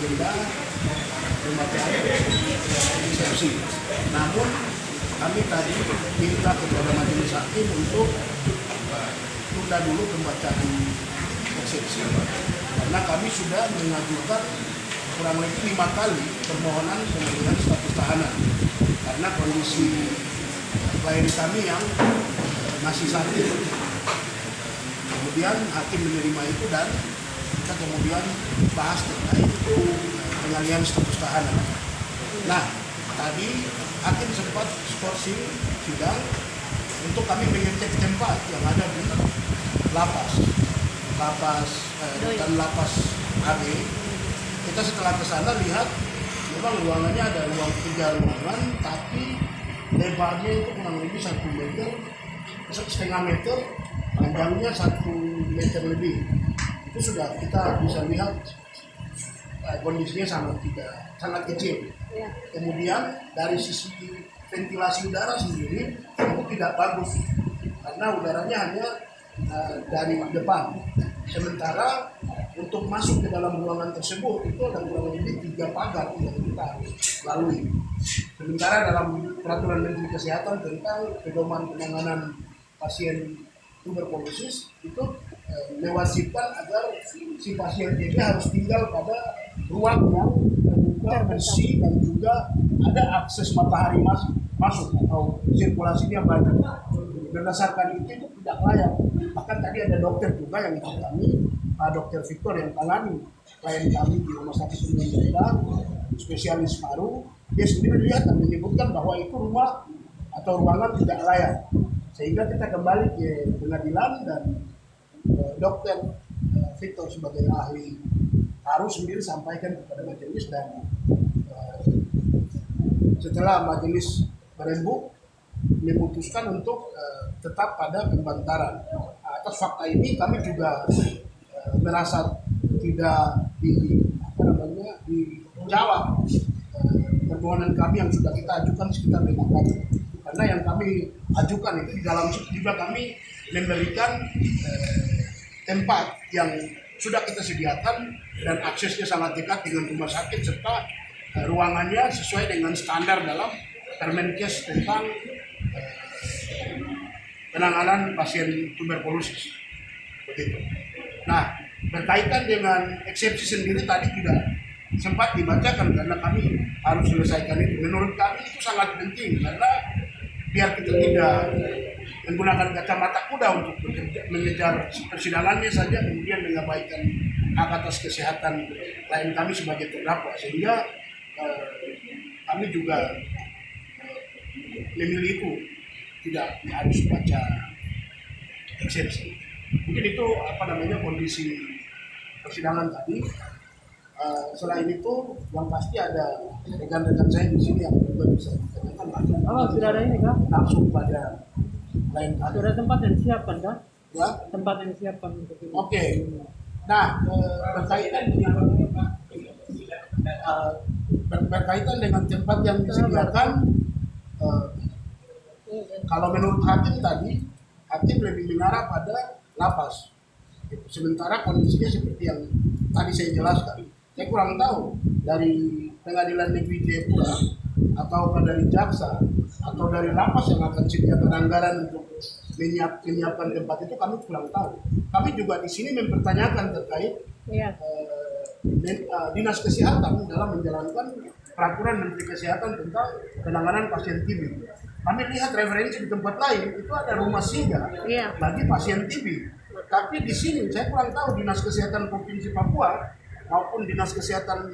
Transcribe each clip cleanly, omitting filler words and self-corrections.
agenda pembacaan eksepsi. Namun kami tadi minta kepada majelis hakim untuk tunda dulu pembacaan eksepsi karena kami sudah mengajukan kurang lebih 5 kali permohonan pengalihan status tahanan karena kondisi klien kami yang masih sakit. Kemudian hakim menerima itu dan kita kemudian bahas terkait pengalihan status tahanan. Nah, tadi hakim sempat skorsing sidang untuk kami mengecek tempat yang ada di lapas dan lapas AB. Kita setelah ke sana lihat memang ruangannya ada 3 ruangan, tapi lebarnya itu kurang lebih 1,5 meter, panjangnya 1 meter lebih. Itu sudah kita bisa lihat kondisinya sangat kecil. Kemudian dari sisi ventilasi udara sendiri itu tidak bagus karena udaranya hanya dari depan. Sementara untuk masuk ke dalam ruangan tersebut itu ada kurang lebih 3 pagar yang kita harus lalui. Sementara dalam peraturan Menteri Kesehatan tentang pedoman penanganan pasien tuberkulosis itu mewajibkan agar si pasien TB harus tinggal pada ruang yang terbuka, bersih, dan juga ada akses matahari masuk atau sirkulasinya banyak. Berdasarkan itu tidak layak. Bahkan tadi ada dokter juga yang kami, Pak Dr. Victor yang tangani klien kami di Rumah Sakit Umum Daerah, spesialis paru, dia sendiri lihat dan menyebutkan bahwa itu rumah atau ruangan tidak layak. Sehingga kita kembali ke pengadilan dan Dr. Victor sebagai ahli paru sendiri sampaikan kepada majelis dan setelah majelis berembuk memutuskan untuk tetap pada pembantaran. Atas fakta ini kami juga merasa tidak dijawab permohonan kami yang sudah kita ajukan sekitar 5 kali. Karena yang kami ajukan itu di dalam juga kami memberikan tempat yang sudah kita sediakan dan aksesnya sangat dekat dengan rumah sakit serta ruangannya sesuai dengan standar dalam Permenkes tentang penanganan pasien tuberkulosis. Begitu. Nah, berkaitan dengan eksepsi sendiri tadi tidak sempat dibacakan karena kami harus selesaikan itu. Menurut kami itu sangat penting karena biar kita tidak menggunakan kacamata kuda untuk mengejar persidangannya saja kemudian mengabaikan hak atas kesehatan klien kami sebagai terdakwa, sehingga kami juga memilih itu tidak harus baca eksepsi. Mungkin itu kondisi persidangan tadi. Selain itu yang pasti ada rekan-rekan saya di sini yang juga bisa ditanyakan sudah ada ini kah? langsung pada klien kami. Sudah tempat yang disiapkan kah? Ya. Tempat yang disiapkan untuk ini. Oke. Nah, berkaitan dengan tempat yang disediakan, kalau menurut hakim tadi, hakim lebih mengarah pada lapas. Sementara kondisinya seperti yang tadi saya jelaskan. Saya kurang tahu dari Pengadilan Negeri Jayapura atau dari jaksa atau dari lapas yang akan sediakan anggaran untuk menyiapkan tempat itu, kami kurang tahu. Kami juga di sini mempertanyakan terkait Dinas Kesehatan dalam menjalankan peraturan Menteri Kesehatan tentang penanganan pasien TB. Kami lihat referensi di tempat lain itu ada rumah singgah bagi pasien TB. Tapi di sini saya kurang tahu Dinas Kesehatan Provinsi Papua maupun Dinas Kesehatan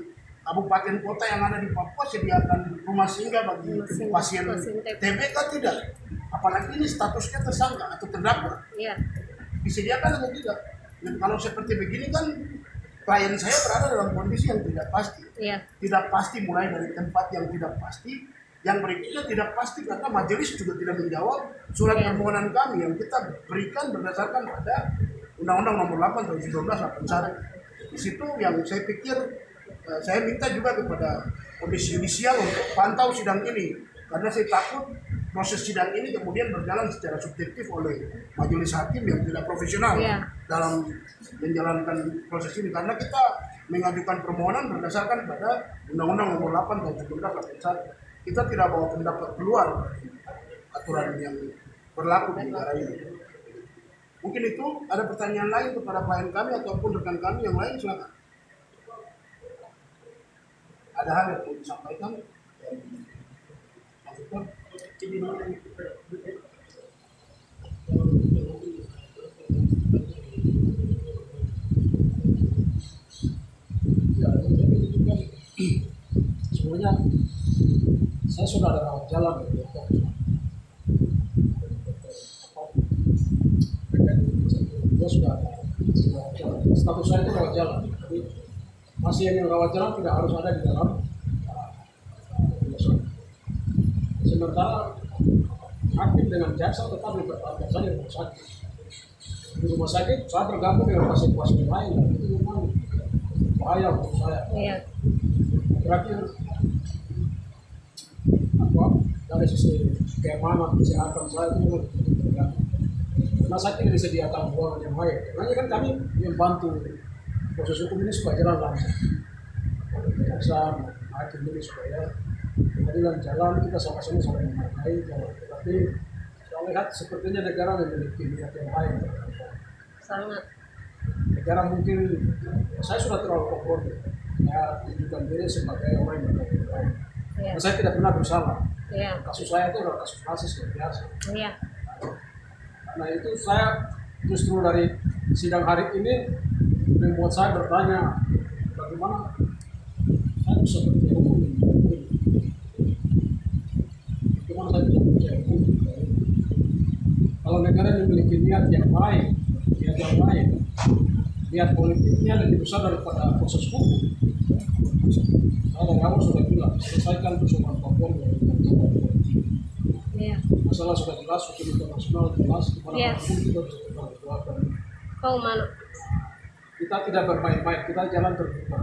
kabupaten kota yang ada di Papua sediakan rumah singgah bagi pasien TB atau tidak. Apalagi ini statusnya tersangka atau terdakwa. Disediakan atau tidak? Dan kalau seperti begini kan klien saya berada dalam kondisi yang tidak pasti. Tidak pasti mulai dari tempat yang tidak pasti, yang berikutnya tidak pasti karena majelis juga tidak menjawab surat permohonan kami yang kita berikan berdasarkan pada Undang-Undang Nomor 8 Tahun 1981. Di situ yang saya pikir saya minta juga kepada Komisi Yudisial untuk pantau sidang ini karena saya takut proses sidang ini kemudian berjalan secara subjektif oleh majelis hakim yang tidak profesional dalam menjalankan proses ini, karena kita mengajukan permohonan berdasarkan pada Undang-Undang Nomor 8 Tahun 1981. Kita tidak bawa pendapat keluar dari aturan yang berlaku di negara ini. Mungkin itu ada pertanyaan lain kepada klien kami ataupun rekan kami yang lain, silakan. Ada hal yang mau disampaikan? Ya, sebenarnya saya sudah ada rawat jalan gitu. Dia sudah rawat jalan. Status saya itu rawat jalan. Jadi pasien yang rawat jalan tidak harus ada di dalam. Sementara hakim dengan jaksa tetap dipertahankan saja di rumah sakit. Di rumah sakit saya bergabung dengan pasien-pasien lain dan itu memang bahaya untuk saya. Iya. Terakhir apa dari sisi keamanan kesehatan saya itu terganggu. Karena saya tidak disediakan ruangan yang baik. Karena kan kami membantu proses hukum ini supaya jalan lancar. Jaksa hakim ini supaya pengadilan jalan, kita sama-sama saling menghargai jalan. Tapi saya lihat sepertinya negara memiliki niat yang lain. Sangat. Negara mungkin saya sudah terlalu kokoh. Saya tunjukkan diri sebagai orang yang berpengaruh. Iya. Dan saya tidak pernah bersalah. Iya. Kasus saya itu adalah kasus rasis yang biasa. Iya. Nah itu saya justru dari sidang hari ini membuat saya bertanya bagaimana saya bisa percaya hukum ini. Bagaimana saya bisa percaya hukum ini. Kalau negara memiliki niat yang baik, niat politiknya lebih besar daripada proses hukum. Saya dari awal sudah bilang, selesaikan persoalan Papua. Iya. Masalah sudah jelas, hukum internasional jelas, Iya. hukum kita bisa berbuat. Kau mana? Kita tidak bermain-main, kita jalan terbuka.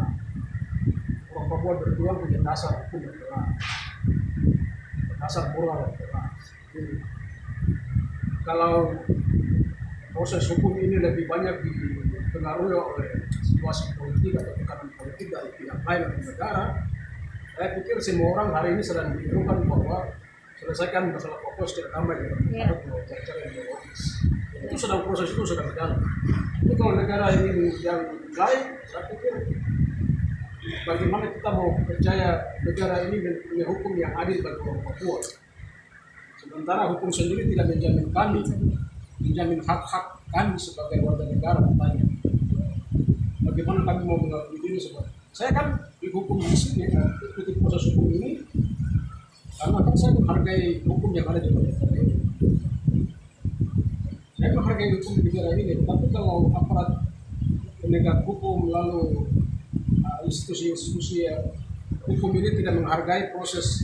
Orang Papua berjuang punya dasar hukum yang keras, dasar moral yang keras. Jadi, kalau proses hukum ini lebih banyak dipengaruhi oleh situasi politik atau tekanan politik dari pihak lain atau negara, saya pikir semua orang hari ini sedang menunjukkan bahwa selesaikan masalah Papua secara damai dengan cara yang logis. Itu sedang proses itu sedang berjalan. Tapi kalau negara ini yang lain, saya pikir bagaimana kita mau percaya negara ini punya hukum yang adil bagi orang Papua. Sementara hukum sendiri tidak menjamin kami, menjamin hak-hak kami sebagai warga negara. Bertanya, bagaimana kami mau mengakui diri sebagai? Saya kan dihukum di sini, ikuti proses hukum ini, karena kan saya menghargai hukum yang ada di negara ini. Saya menghargai hukum di negara ini, tapi kalau aparat penegak hukum lalu institusi-institusi hukum ini tidak menghargai proses,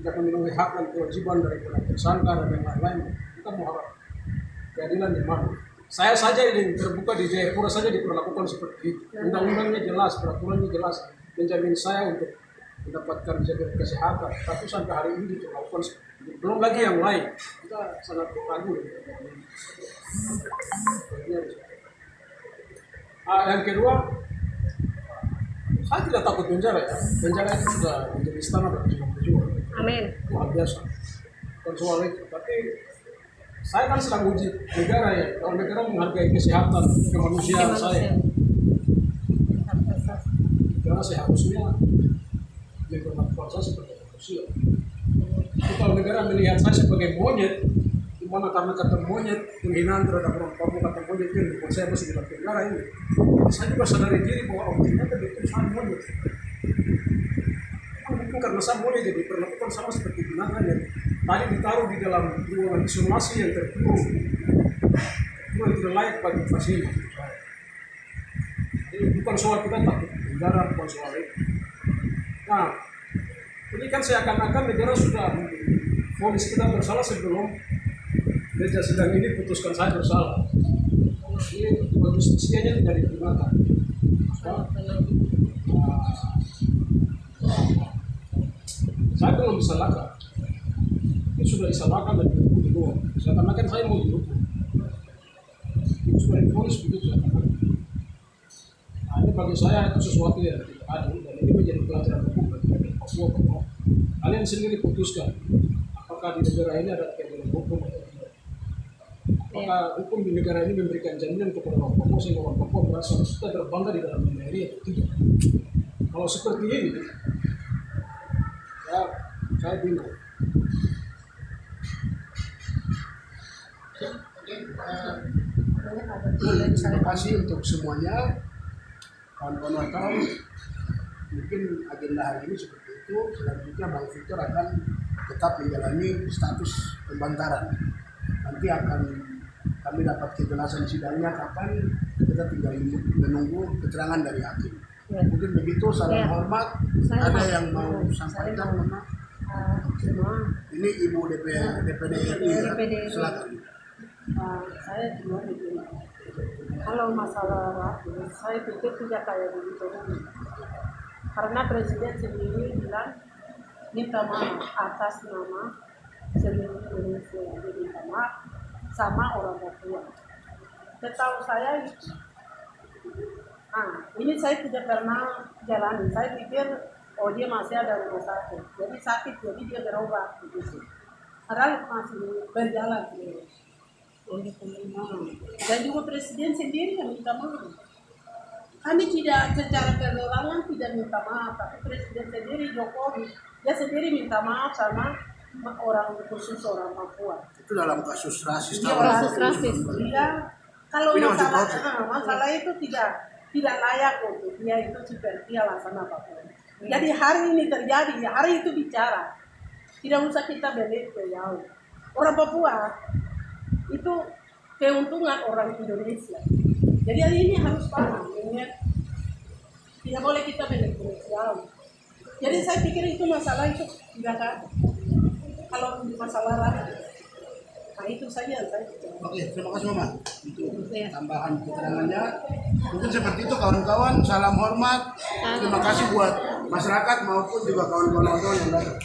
tidak memenuhi hak dan kewajiban dari tersangka dan yang lain-lain, kita mau harap keadilan di mana? Saya saja ini terbuka di Jayapura saja diperlakukan seperti itu. Undang-undangnya jelas, peraturannya jelas, menjamin saya untuk mendapatkan jaminan kesehatan. Tapi sampai hari ini diperlakukan seperti itu. Belum lagi yang lain. Kita sangat ragu. Yang kedua, saya tidak takut penjara ya. Penjara itu sudah menjadi istana bagi semua pejuang. Amin. Luar biasa. Bukan soal itu, tapi saya kan sedang uji negara ya. Kalau negara menghargai kesehatan kemanusiaan saya, karena seharusnya diperlakukan saya sebagai manusia. Tapi kalau negara melihat saya sebagai monyet, di mana karena kata monyet, penghinaan terhadap orang Papua kata monyet itu membuat saya masuk dalam penjara ini. Saya juga sadari diri bahwa orang ternyata betul saya monyet. Bukan karena saya monyet jadi diperlakukan sama seperti binatang yang tadi ditaruh di dalam ruangan isolasi yang terkurung. Itu yang tidak layak bagi pasien. Jadi bukan soal kita takut penjara, bukan soal itu. Nah, ini kan seakan-akan negara sudah vonis kita bersalah sebelum meja sidang ini putuskan saya bersalah. Ini justisianya tidak digunakan. Saya belum disalahkan. Ini sudah disalahkan dan dihukum di luar. Seakan-akan saya mau dihukum. Itu sudah divonis begitu. Ini bagi saya itu sesuatu yang tidak adil dan ini menjadi pelajaran hukum bagi rakyat Papua bahwa kalian sendiri putuskan apakah di negara ini ada keadilan hukum atau tidak. Apakah hukum di negara ini memberikan jaminan kepada orang Papua sehingga orang Papua merasa kita berbangga di dalam negeri atau tidak. Kalau seperti ini, saya bingung. Terima kasih untuk semuanya. Kawan-kawan wartawan, mungkin agenda hari ini seperti itu. Selanjutnya Bang Victor akan tetap menjalani status pembantaran. Nanti akan kami dapat kejelasan sidangnya kapan, kita tinggal menunggu keterangan dari hakim. Ya. Mungkin begitu, salam Ya. hormat. Saya Ada mau- yang mau saya sampaikan, mau- Mama? Cuma Ini Ibu DPD RI, ya. DPD. Silakan. Saya cuma begini. Kalau masalah waktu, saya pikir tidak kayak begitu. Karena presiden sendiri bilang minta maaf atas nama seluruh Indonesia. Dia minta maaf sama orang Papua. Setahu saya itu. Ini saya tidak pernah jalani. Saya pikir oh dia masih ada rumah sakit. Jadi sakit jadi dia berobat begitu. Padahal masih berjalan terus. Dan juga presiden sendiri yang minta maaf. Kami tidak secara keseluruhan tidak minta maaf, tapi presiden sendiri Jokowi dia sendiri minta maaf sama orang khusus orang Papua. Itu dalam kasus rasis. Dia tahun kasus rasis. 2019. Dia kalau Ini masih masalah proses. masalah itu tidak layak untuk dia itu seperti alasan apapun. Jadi hari ini terjadi, hari itu bicara. Tidak usah kita belit ke jauh. Orang Papua itu keuntungan orang Indonesia. Jadi hari ini harus paham, ingat tidak boleh kita belit ke jauh. Jadi saya pikir itu masalah itu tidak ada. Kalau masalah rakyat, nah itu saja yang saya bicara. Oke, terima kasih Mama untuk Iya. tambahan keterangannya. Mungkin seperti itu kawan-kawan, salam hormat. Terima kasih buat masyarakat maupun juga kawan-kawan yang datang.